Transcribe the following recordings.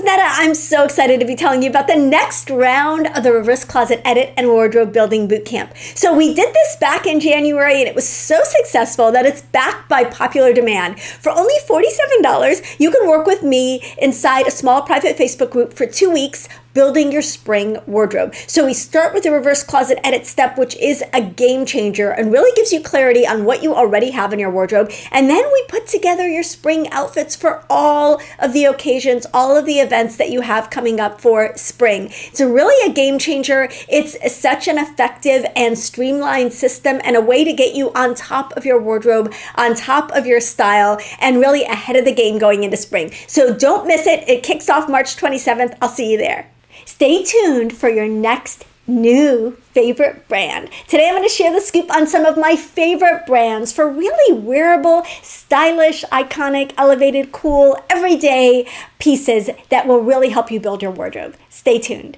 Netta. I'm so excited to be telling you about the next round of the Reverse Closet Edit and Wardrobe Building Bootcamp. So we did this back in January and it was so successful that it's backed by popular demand. For only $47, you can work with me inside a small private Facebook group for 2 weeks, building your spring wardrobe. So we start with the reverse closet edit step, which is a game changer and really gives you clarity on what you already have in your wardrobe. And then we put together your spring outfits for all of the occasions, all of the events that you have coming up for spring. It's really a game changer. It's such an effective and streamlined system and a way to get you on top of your wardrobe, on top of your style, and really ahead of the game going into spring. So don't miss it. It kicks off March 27th. I'll see you there. Stay tuned for your next new favorite brand. Today I'm going to share the scoop on some of my favorite brands for really wearable, stylish, iconic, elevated, cool, everyday pieces that will really help you build your wardrobe. Stay tuned.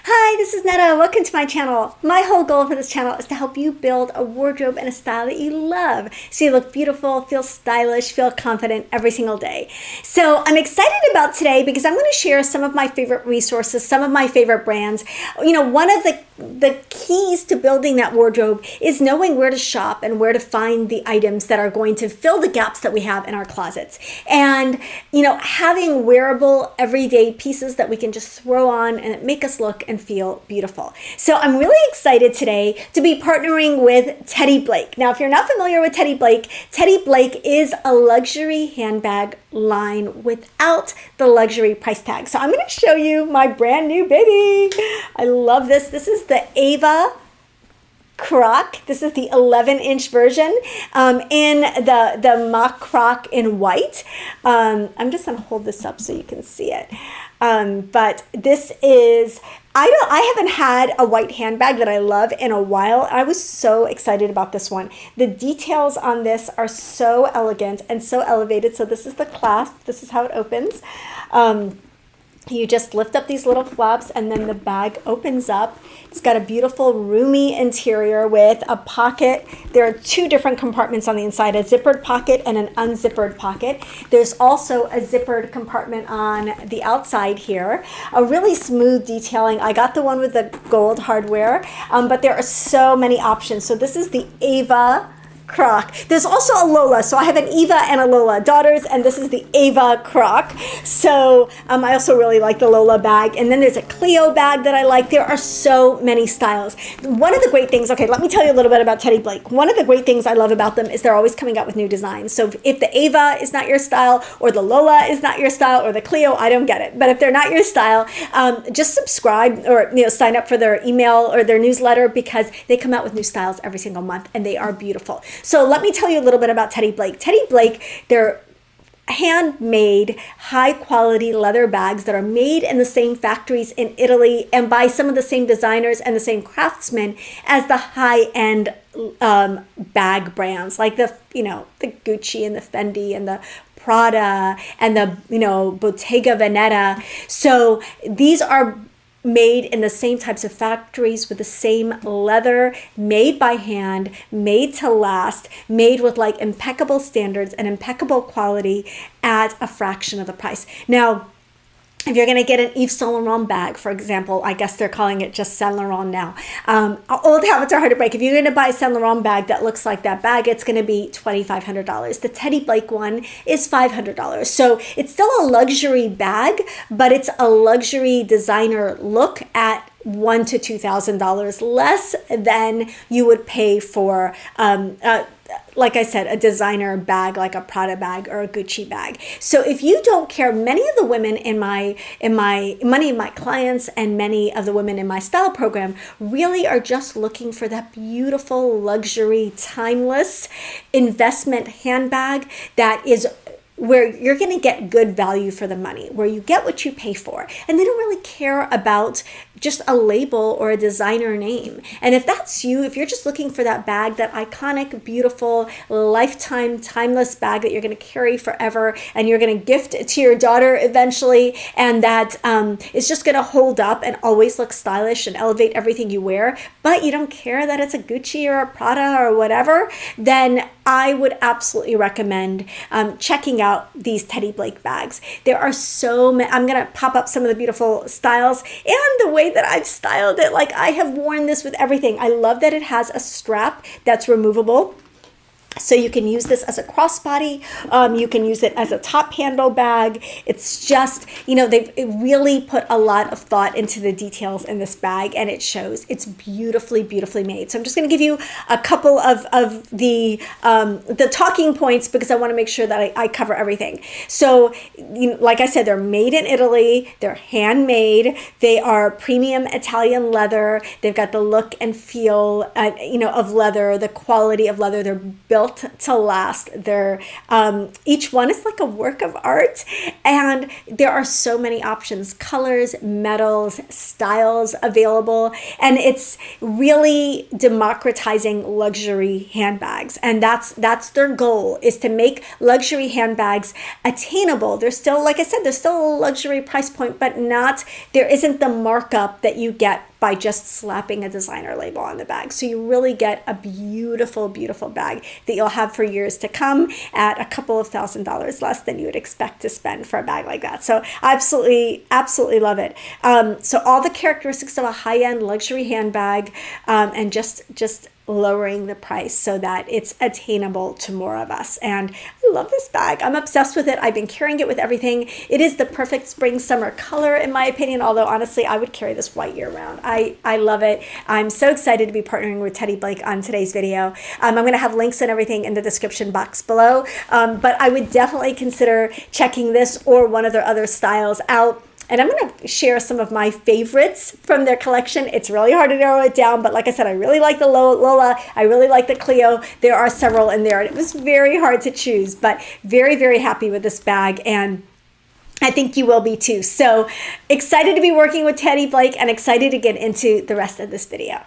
Hi, this is Netta. Welcome to my channel. My whole goal for this channel is to help you build a wardrobe and a style that you love so you look beautiful, feel stylish, feel confident every single day. So I'm excited about today because I'm going to share some of my favorite resources, some of my favorite brands. You know, one of the keys to building that wardrobe is knowing where to shop and where to find the items that are going to fill the gaps that we have in our closets. And, you know, having wearable everyday pieces that we can just throw on and make us look and feel beautiful. So I'm really excited today to be partnering with Teddy Blake. Now, if you're not familiar with Teddy Blake is a luxury handbag line without the luxury price tag. So I'm going to show you my brand new baby. I love this. This is the Ava Croc. This is the 11-inch version in the mock croc in white. I'm just going to hold this up so you can see it. But this is, I haven't had a white handbag that I love in a while. I was so excited about this one. The details on this are so elegant and so elevated. So this is the clasp. This is how it opens. You just lift up these little flaps and then the bag opens up. It's got a beautiful roomy interior with a pocket. There are 2 different compartments on the inside, a zippered pocket and an unzippered pocket. There's also a zippered compartment on the outside here. A really smooth detailing. I got the one with the gold hardware, but there are so many options. So this is the Ava Croc. There's also a Lola. So I have an Eva and a Lola daughters, and this is the Ava Croc. So I also really like the Lola bag. And then there's a Cleo bag that I like. There are so many styles. One of the great things, okay, let me tell you a little bit about Teddy Blake. One of the great things I love about them is they're always coming out with new designs. So if the Ava is not your style, or the Lola is not your style, or the Cleo, I don't get it. But if they're not your style, just subscribe or sign up for their email or their newsletter because they come out with new styles every single month and they are beautiful. So let me tell you a little bit about Teddy Blake. Teddy Blake, they're handmade, high-quality leather bags that are made in the same factories in Italy and by some of the same designers and the same craftsmen as the high-end bag brands, like the Gucci and the Fendi and the Prada and the Bottega Veneta. So these are made in the same types of factories with the same leather, made by hand, made to last, made with like impeccable standards and impeccable quality at a fraction of the price. Now, if you're going to get an Yves Saint Laurent bag, for example, I guess they're calling it just Saint Laurent now. Old habits are hard to break. If you're going to buy a Saint Laurent bag that looks like that bag, it's going to be $2,500. The Teddy Blake one is $500. So it's still a luxury bag, but it's a luxury designer look at $1,000 to $2,000 less than you would pay for like I said, a designer bag like a Prada bag or a Gucci bag. So if you don't care, many of the women many of my clients and many of the women in my style program really are just looking for that beautiful, luxury, timeless investment handbag that is where you're going to get good value for the money, where you get what you pay for. And they don't really care about just a label or a designer name. And if that's you, if you're just looking for that bag, that iconic, beautiful, lifetime, timeless bag that you're going to carry forever and you're going to gift it to your daughter eventually, and that is just going to hold up and always look stylish and elevate everything you wear, but you don't care that it's a Gucci or a Prada or whatever, then I would absolutely recommend checking out these Teddy Blake bags. There are so many. I'm going to pop up some of the beautiful styles and the way that I've styled it. Like, I have worn this with everything. I love that it has a strap that's removable. So you can use this as a crossbody. You can use it as a top handle bag. It's just, they've really put a lot of thought into the details in this bag, and it shows. It's beautifully, beautifully made. So I'm just going to give you a couple of the talking points, because I want to make sure that I cover everything. So, like I said, they're made in Italy. They're handmade. They are premium Italian leather. They've got the look and feel, of leather, the quality of leather. They're built to last. They're each one is like a work of art, and there are so many options, colors, metals, styles available, and it's really democratizing luxury handbags. And that's their goal, is to make luxury handbags attainable. They're still, like I said, there's still a luxury price point, but there isn't the markup that you get by just slapping a designer label on the bag. So you really get a beautiful, beautiful bag that you'll have for years to come at a couple of $1,000s less than you would expect to spend for a bag like that. So absolutely, absolutely love it. So all the characteristics of a high-end luxury handbag, and just lowering the price so that it's attainable to more of us. And I love this bag. I'm obsessed with it. I've been carrying it with everything. It is the perfect spring summer color, in my opinion, although honestly, I would carry this white year round. I love it. I'm so excited to be partnering with Teddy Blake on today's video. I'm going to have links and everything in the description box below, but I would definitely consider checking this or one of their other styles out. And I'm going to share some of my favorites from their collection. It's really hard to narrow it down, but like I said, I really like the Lola. I really like the Cleo. There are several in there, and it was very hard to choose, but very, very happy with this bag, and I think you will be too. So excited to be working with Teddy Blake, and excited to get into the rest of this video.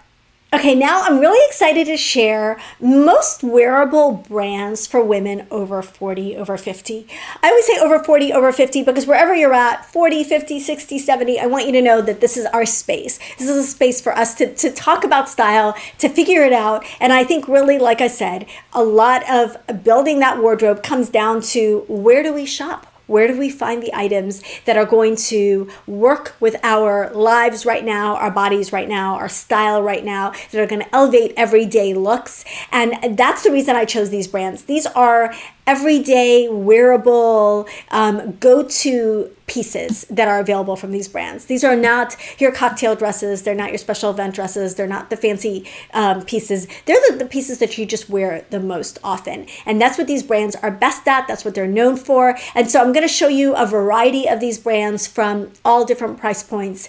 Okay, now I'm really excited to share most wearable brands for women over 40, over 50. I always say over 40, over 50, because wherever you're at, 40, 50, 60, 70, I want you to know that this is our space. This is a space for us to talk about style, to figure it out. And I think really, like I said, a lot of building that wardrobe comes down to, where do we shop? Where do we find the items that are going to work with our lives right now, our bodies right now, our style right now, that are going to elevate everyday looks? And that's the reason I chose these brands. These are everyday, wearable, go-to pieces that are available from these brands. These are not your cocktail dresses. They're not your special event dresses. They're not the fancy pieces. They're the pieces that you just wear the most often. And that's what these brands are best at. That's what they're known for. And so I'm going to show you a variety of these brands from all different price points.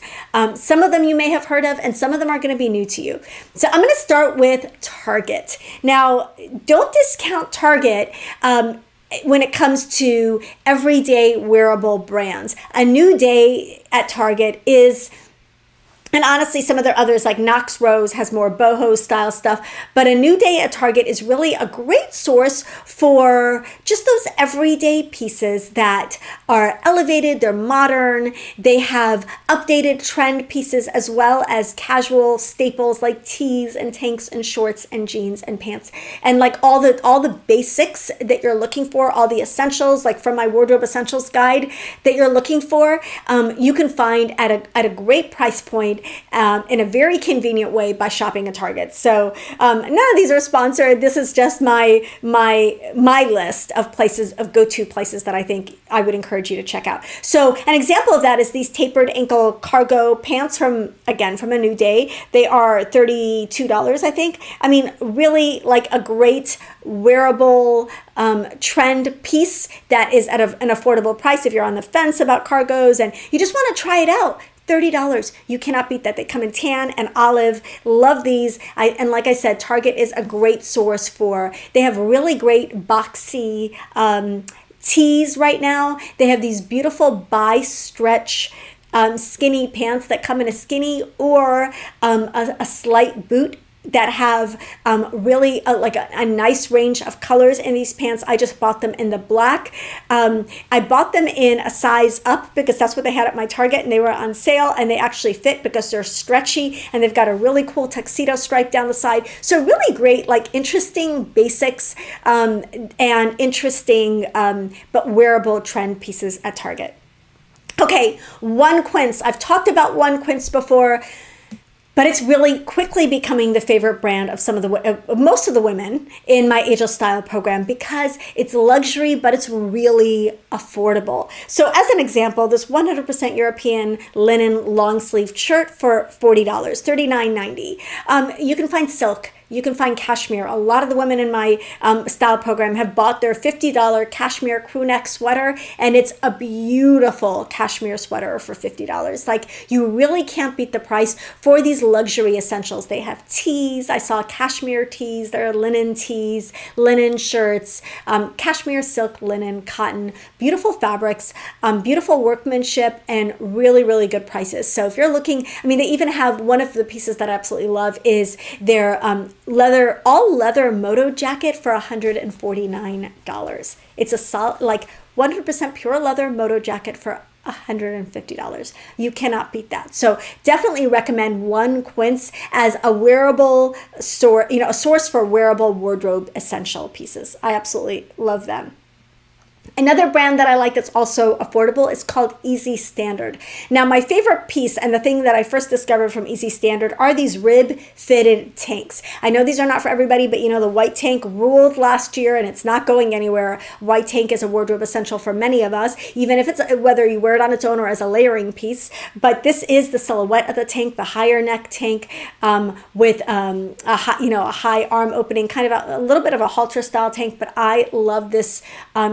Some of them you may have heard of, and some of them are going to be new to you. So I'm going to start with Target. Now, don't discount Target when it comes to everyday wearable brands. A new day at Target is, and honestly, some of their others like Knox Rose has more boho style stuff, but a new day at Target is really a great source for just those everyday pieces that are elevated, they're modern, they have updated trend pieces, as well as casual staples like tees and tanks and shorts and jeans and pants, and like all the basics that you're looking for, all the essentials, like from my wardrobe essentials guide that you're looking for, you can find at a great price point, in a very convenient way by shopping at Target. So none of these are sponsored. This is just my list of places, of go-to places that I think I would encourage you to check out. So an example of that is these tapered ankle cargo pants from a New Day. They are $32, I think. I mean, really like a great wearable trend piece that is at an affordable price if you're on the fence about cargos and you just want to try it out. $30. You cannot beat that. They come in tan and olive. Love these. And like I said, Target is a great source for, they have really great boxy tees right now. They have these beautiful bi-stretch skinny pants that come in a skinny or a slight boot that have really like a nice range of colors in these pants. I just bought them in the black. I bought them in a size up because that's what they had at my Target, and they were on sale, and they actually fit because they're stretchy, and they've got a really cool tuxedo stripe down the side. So really great, like interesting basics and interesting but wearable trend pieces at Target. Okay, One Quince. I've talked about One Quince before, but it's really quickly becoming the favorite brand of most of the women in my Ageless Style program because it's luxury, but it's really affordable. So as an example, this 100% European linen long sleeve shirt for $40, $39.90. You can find silk. You can find cashmere. A lot of the women in my style program have bought their $50 cashmere crew neck sweater, and it's a beautiful cashmere sweater for $50. Like, you really can't beat the price for these luxury essentials. They have tees. I saw cashmere tees. There are linen tees, linen shirts, cashmere, silk, linen, cotton, beautiful fabrics, beautiful workmanship, and really, really good prices. So if you're looking, I mean, they even have one of the pieces that I absolutely love is their all leather moto jacket for $149. It's a solid, like 100% pure leather moto jacket for $150. You cannot beat that. So definitely recommend One Quince as a wearable store, a source for wearable wardrobe essential pieces. I absolutely love them. Another brand that I like that's also affordable is called Easy Standard. Now, my favorite piece and the thing that I first discovered from Easy Standard are these rib-fitted tanks. I know these are not for everybody, but the white tank ruled last year and it's not going anywhere. White tank is a wardrobe essential for many of us, even if it's whether you wear it on its own or as a layering piece. But this is the silhouette of the tank, the higher neck tank with a high arm opening, kind of a little bit of a halter style tank. But I love this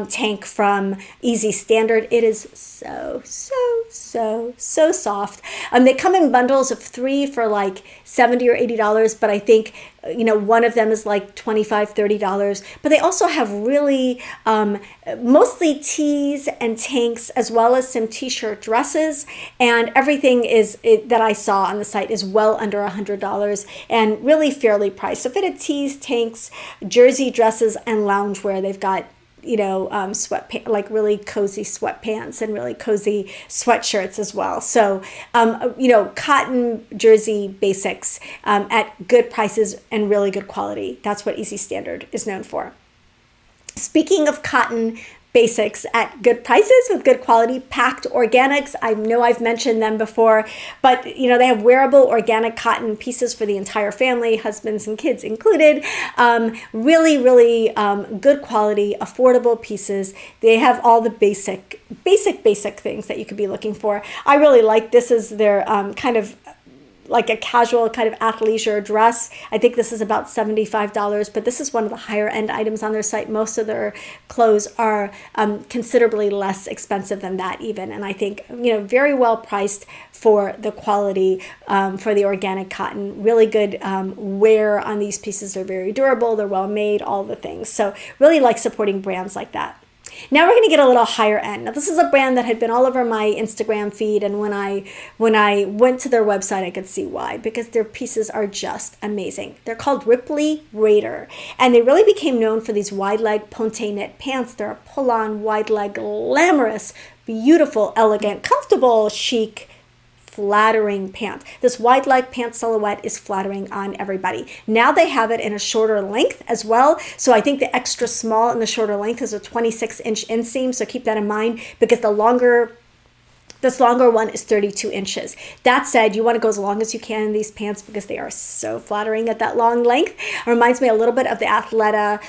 tank from Easy Standard. It is so soft. They come in bundles of 3 for like $70 or $80, but I think one of them is like $25, $30. But they also have really mostly tees and tanks, as well as some t-shirt dresses, and everything that I saw on the site is well under $100 and really fairly priced. So fitted tees, tanks, jersey dresses, and loungewear. They've got sweatpants, like really cozy sweatpants and really cozy sweatshirts as well. So, cotton jersey basics at good prices and really good quality. That's what Easy Standard is known for. Speaking of cotton basics at good prices with good quality, Pact Organics. I know I've mentioned them before, but they have wearable organic cotton pieces for the entire family, husbands and kids included. Really, really good quality, affordable pieces. They have all the basic things that you could be looking for. I really like this is their kind of like a casual kind of athleisure dress. I think this is about $75, but this is one of the higher end items on their site. Most of their clothes are considerably less expensive than that even. And I think, very well priced for the quality, for the organic cotton. Really good wear on these pieces. They're very durable. They're well made, all the things. So really like supporting brands like that. Now we're going to get a little higher end. Now this is a brand that had been all over my Instagram feed, and when I went to their website, I could see why, because their pieces are just amazing. They're called Ripley Rader, and they really became known for these wide leg ponte knit pants. They're a pull-on wide leg, glamorous, beautiful, elegant, comfortable, chic, flattering pant. This wide leg pant silhouette is flattering on everybody. Now they have it in a shorter length as well. So I think the extra small in the shorter length is a 26-inch inseam. So keep that in mind, because this longer one is 32 inches. That said, you want to go as long as you can in these pants because they are so flattering at that long length. It reminds me a little bit of the Athleta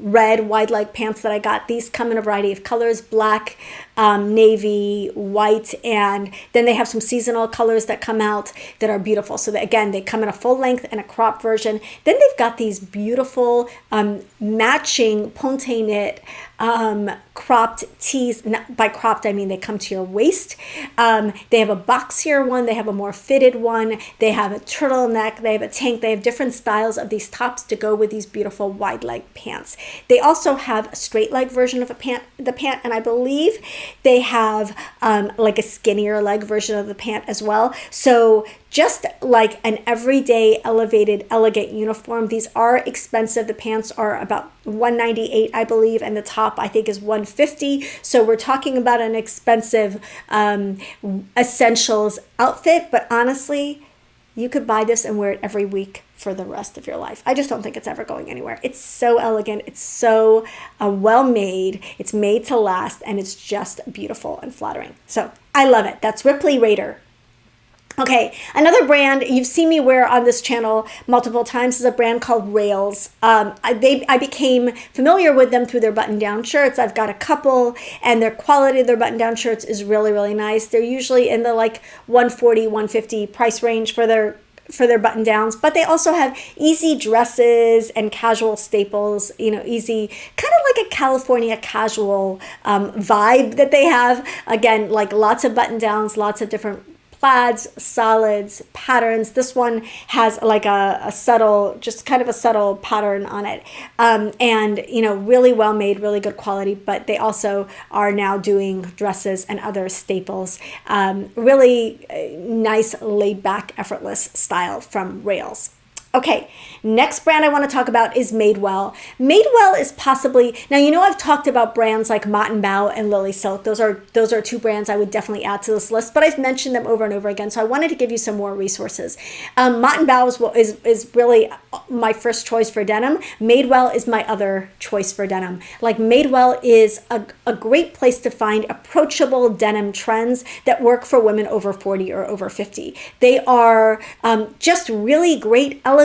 red wide leg pants that I got. These come in a variety of colors: black, navy, white, and then they have some seasonal colors that come out that are beautiful. So that, again, they come in a full length and a crop version. Then they've got these beautiful matching ponte knit cropped tees. By cropped, I mean they come to your waist. They have a boxier one. They have a more fitted one. They have a turtleneck. They have a tank. They have different styles of these tops to go with these beautiful wide leg pants. They also have a straight leg version of the pant, and I believe they have like a skinnier leg version of the pant as well. So just like an everyday elevated elegant uniform. These are expensive. The pants are about $198, I believe, and the top I think is $150. So we're talking about an expensive essentials outfit, but honestly, you could buy this and wear it every week for the rest of your life. I just don't think it's ever going anywhere. It's so elegant. It's so well made. It's made to last, and it's just beautiful and flattering. So I love it. That's Ripley Rader. Okay, another brand you've seen me wear on this channel multiple times is a brand called Rails. I became familiar with them through their button-down shirts. I've got a couple, and their quality of their button-down shirts is really, really nice. They're usually in the like $140, $150 price range for their button downs, but they also have easy dresses and casual staples, easy, kind of like a California casual vibe that they have. Again, like lots of button downs, lots of different plaids, solids, patterns. This one has like a subtle, just kind of a subtle pattern on it. And, really well made, really good quality, but they also are now doing dresses and other staples. Really nice, laid back, effortless style from Rails. Okay, next brand I want to talk about is Madewell. Madewell is possibly, now I've talked about brands like Madewell and Lily Silk. Those are two brands I would definitely add to this list, but I've mentioned them over and over again, so I wanted to give you some more resources. Madewell is really my first choice for denim. Madewell is my other choice for denim. Like Madewell is a great place to find approachable denim trends that work for women over 40 or over 50. They are just really great, elevated,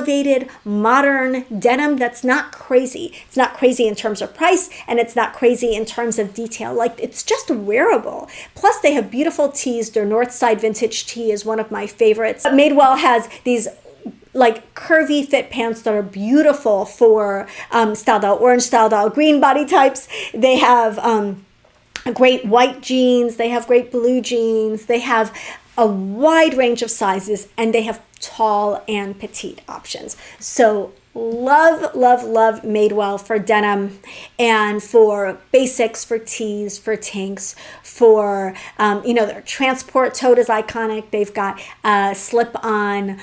modern denim that's not crazy. It's not crazy in terms of price, and it's not crazy in terms of detail. Like, it's just wearable. Plus, they have beautiful tees. Their Northside vintage tee is one of my favorites. Madewell has these like curvy fit pants that are beautiful for style doll, orange style doll, green body types. They have great white jeans. They have great blue jeans. They have a wide range of sizes, and they have tall and petite options. So love, love, love Madewell for denim and for basics, for tees, for tanks, for, their transport tote is iconic. They've got a slip-on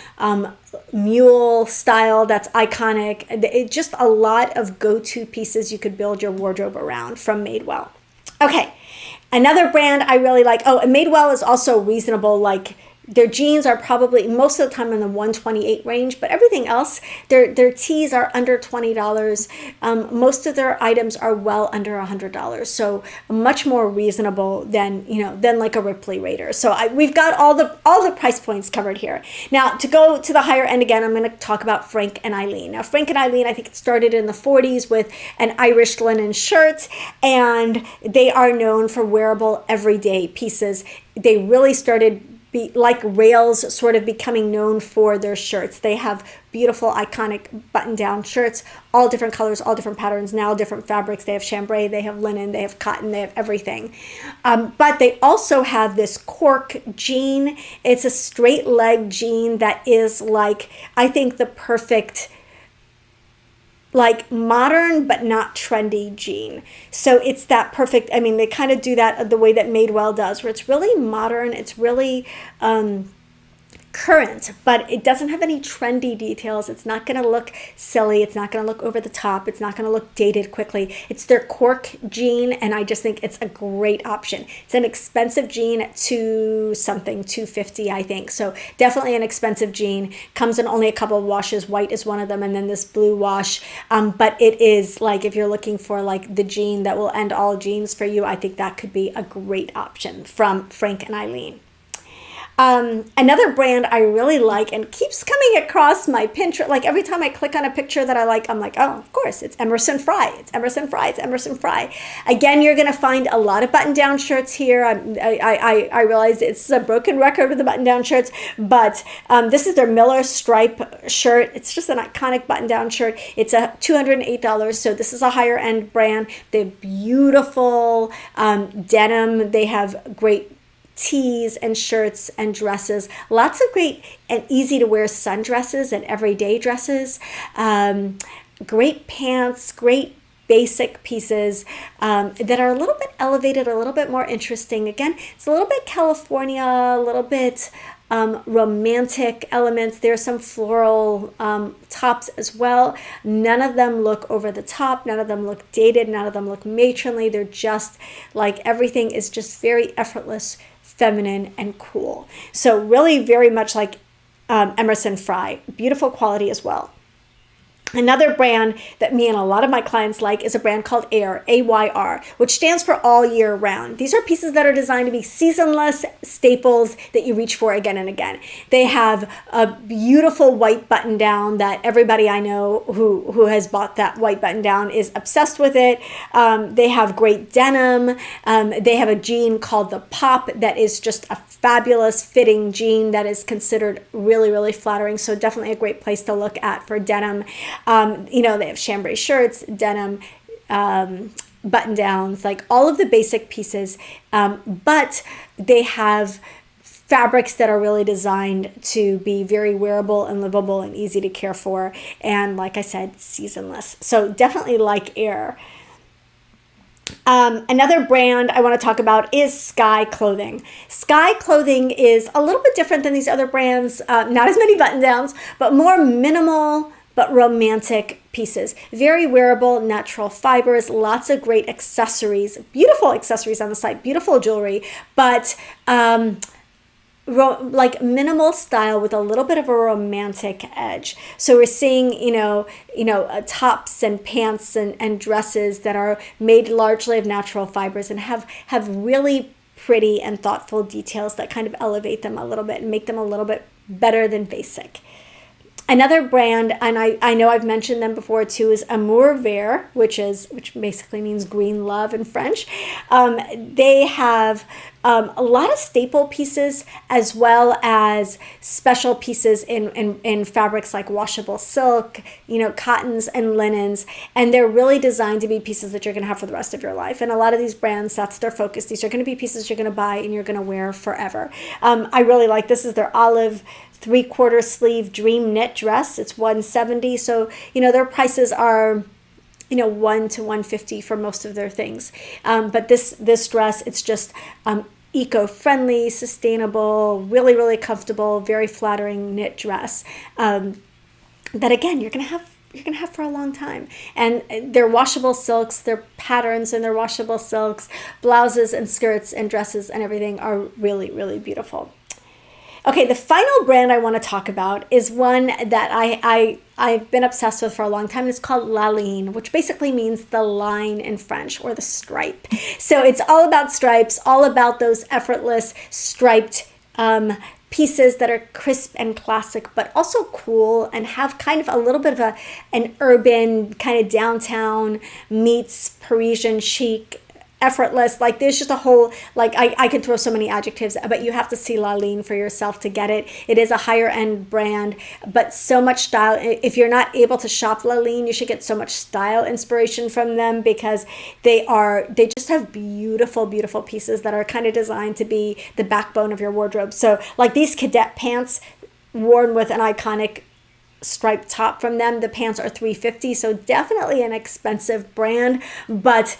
mule style that's iconic. Just a lot of go-to pieces you could build your wardrobe around from Madewell. Okay. Another brand I really like, and Madewell is also reasonable. Like, their jeans are probably most of the time in the $128 range, but everything else, their tees are under $20. Most of their items are well under $100, so much more reasonable than like a Ripley Rader. So we've got all the price points covered here. Now, to go to the higher end again, I'm going to talk about Frank and Eileen. Now, Frank and Eileen, I think it started in the 40s with an Irish linen shirt, and they are known for wearable everyday pieces. They really started like Rails, sort of becoming known for their shirts. They have beautiful, iconic button-down shirts, all different colors, all different patterns, now different fabrics. They have chambray, they have linen, they have cotton, they have everything. But they also have this cork jean. It's a straight leg jean that is like, I think, the perfect, like, modern but not trendy jean. So it's that perfect, they kind of do that the way that Madewell does, where it's really modern, it's really current, but it doesn't have any trendy details. It's not going to look silly. It's not going to look over the top. It's not going to look dated quickly. It's their cork jean, and I just think it's a great option. It's an expensive jean at $250, I think. So definitely an expensive jean. Comes in only a couple of washes. White is one of them, and then this blue wash. But it is, like, if you're looking for like the jean that will end all jeans for you, I think that could be a great option from Frank and Eileen. Another brand I really like and keeps coming across my Pinterest, like every time I click on a picture that I like, I'm like, oh, of course, it's Emerson Fry. It's Emerson Fry. It's Emerson Fry. Again, you're going to find a lot of button-down shirts here. I realize it's a broken record with the button-down shirts, but this is their Miller stripe shirt. It's just an iconic button-down shirt. It's a $208, so this is a higher-end brand. They have beautiful denim. They have great tees and shirts and dresses, lots of great and easy to wear sundresses and everyday dresses, great pants, great basic pieces that are a little bit elevated, a little bit more interesting. Again, it's a little bit California, a little bit romantic elements. There's some floral tops as well. None of them look over the top. None of them look dated. None of them look matronly. They're just like, everything is just very effortless, feminine, and cool. So really very much like Emerson Fry. Beautiful quality as well. Another brand that me and a lot of my clients like is a brand called Ayr, A-Y-R, which stands for all year round. These are pieces that are designed to be seasonless staples that you reach for again and again. They have a beautiful white button down that everybody I know who has bought that white button down is obsessed with it. They have great denim. They have a jean called the Pop that is just a fabulous fitting jean that is considered really, really flattering. So definitely a great place to look at for denim. They have chambray shirts, denim, button downs, like all of the basic pieces. But they have fabrics that are really designed to be very wearable and livable and easy to care for. And like I said, seasonless. So definitely like Ayr. Another brand I want to talk about is Skye Clothing. Skye Clothing is a little bit different than these other brands. Not as many button downs, but more minimal but romantic pieces. Very wearable, natural fibers, lots of great accessories, beautiful accessories on the site, beautiful jewelry, but like minimal style with a little bit of a romantic edge. So we're seeing, tops and pants and dresses that are made largely of natural fibers and have really pretty and thoughtful details that kind of elevate them a little bit and make them a little bit better than basic. Another brand, and I know I've mentioned them before too, is Amour Vert, which basically means green love in French. They have a lot of staple pieces as well as special pieces in fabrics like washable silk, cottons and linens, and they're really designed to be pieces that you're going to have for the rest of your life. And a lot of these brands, that's their focus. These are going to be pieces you're going to buy and you're going to wear forever. I really like this is their olive 3/4 sleeve dream knit dress. It's $170. So, their prices are, $1 to $150 for most of their things. But this dress, it's just eco-friendly, sustainable, really, really comfortable, very flattering knit dress. That again, you're gonna have for a long time. And their washable silks, their patterns and their washable silks, blouses and skirts and dresses and everything are really, really beautiful. Okay, the final brand I want to talk about is one that I've been obsessed with for a long time. It's called Ligne, which basically means the line in French, or the stripe. So it's all about stripes, all about those effortless striped pieces that are crisp and classic, but also cool and have kind of a little bit of an urban kind of downtown meets Parisian chic, effortless. Like there's just a whole, like I can throw so many adjectives, but you have to see Ligne for yourself to get it. It is a higher end brand, but so much style. If you're not able to shop Ligne, you should get so much style inspiration from them, because they just have beautiful, beautiful pieces that are kind of designed to be the backbone of your wardrobe. So like these cadet pants worn with an iconic striped top from them, the pants are $350, so definitely an expensive brand. But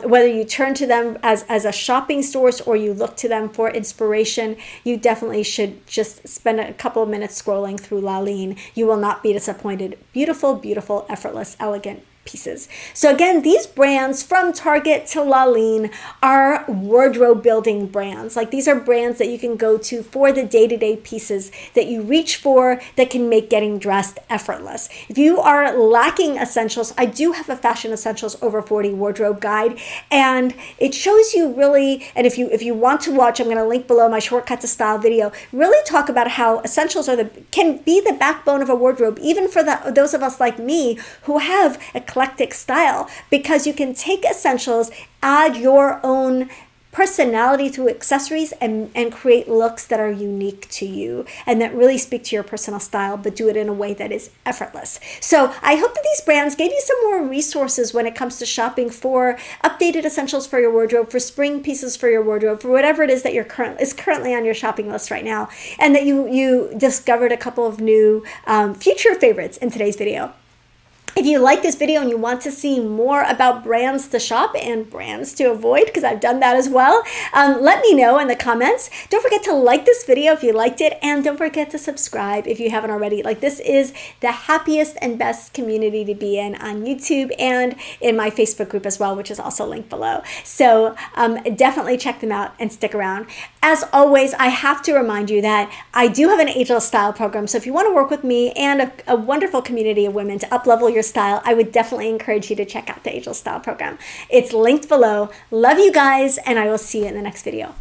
whether you turn to them as a shopping source or you look to them for inspiration, you definitely should just spend a couple of minutes scrolling through Ligne. You will not be disappointed. Beautiful, beautiful, effortless, elegant pieces. So again, these brands from Target to Ligne are wardrobe building brands. Like these are brands that you can go to for the day-to-day pieces that you reach for that can make getting dressed effortless. If you are lacking essentials, I do have a Fashion Essentials Over 40 wardrobe guide, and it shows you really, and if you want to watch, I'm going to link below my Shortcut to Style video, really talk about how essentials can be the backbone of a wardrobe, even for those of us like me who have eclectic style, because you can take essentials, add your own personality through accessories, and create looks that are unique to you and that really speak to your personal style, but do it in a way that is effortless. So I hope that these brands gave you some more resources when it comes to shopping for updated essentials for your wardrobe, for spring pieces for your wardrobe, for whatever it is that is currently on your shopping list right now, and that you discovered a couple of new future favorites in today's video. If you like this video and you want to see more about brands to shop and brands to avoid, because I've done that as well, let me know in the comments. Don't forget to like this video if you liked it, and don't forget to subscribe if you haven't already. Like, this is the happiest and best community to be in on YouTube and in my Facebook group as well, which is also linked below. So definitely check them out and stick around. As always, I have to remind you that I do have an ageless style program. So if you want to work with me and a wonderful community of women to up-level your style, I would definitely encourage you to check out the Ageless Style program. It's linked below. Love you guys, and I will see you in the next video.